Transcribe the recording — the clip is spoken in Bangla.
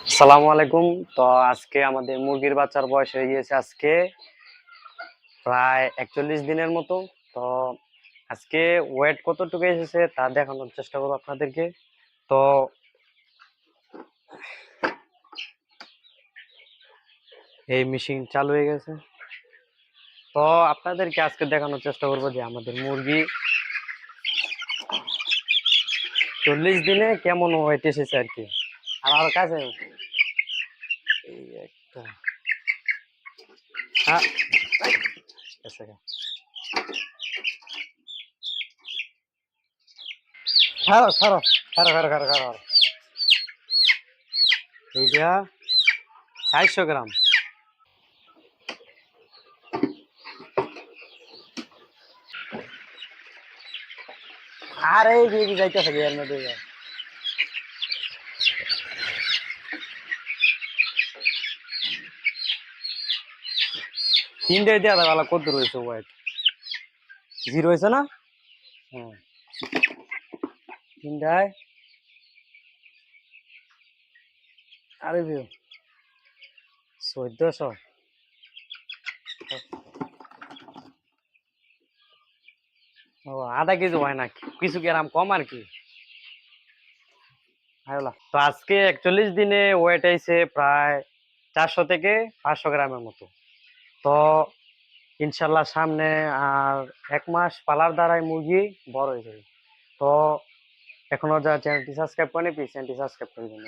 আসসালামু আলাইকুম। তো আজকে আমাদের মুরগির বাচ্চার বয়স হয়ে গিয়েছে আজকে প্রায় 41 দিনের মতো। তো আজকে ওয়েট কতটুকু এসেছে তা দেখানোর চেষ্টা করবো আপনাদেরকে। তো এই মেশিন চালু হয়ে গেছে। তো আপনাদেরকে আজকে দেখানোর চেষ্টা করবো যে আমাদের মুরগি 40 দিনে কেমন ওয়েট এসেছে আর কি। আর কাছে এই একটা হ্যাঁ খারো খারো খারো খারো খারো খারো এইটা 400 গ্রাম। আর এই যে যাইতেছে এর মধ্যে তিনটে দেওয়া বেলা কত রয়েছে ওয়েট? জিরো হয়েছে না? হ্যাঁ, তিনটায় আরে 1400। ও আধা কেজি হয় না, কিছু গ্রাম কম আর কি। তো আজকে 41 দিনে ওয়েট আইছে প্রায় 400 থেকে 500 গ্রামের মতো। তো ইনশাল্লাহ সামনে আর 1 মাস পালার দ্বারাই মুরগি বড় হয়ে যাবে। তো এখনো যারা চ্যানেলটি সাবস্ক্রাইব করেনি প্লিজ চ্যানেলটি সাবস্ক্রাইব করে দিন।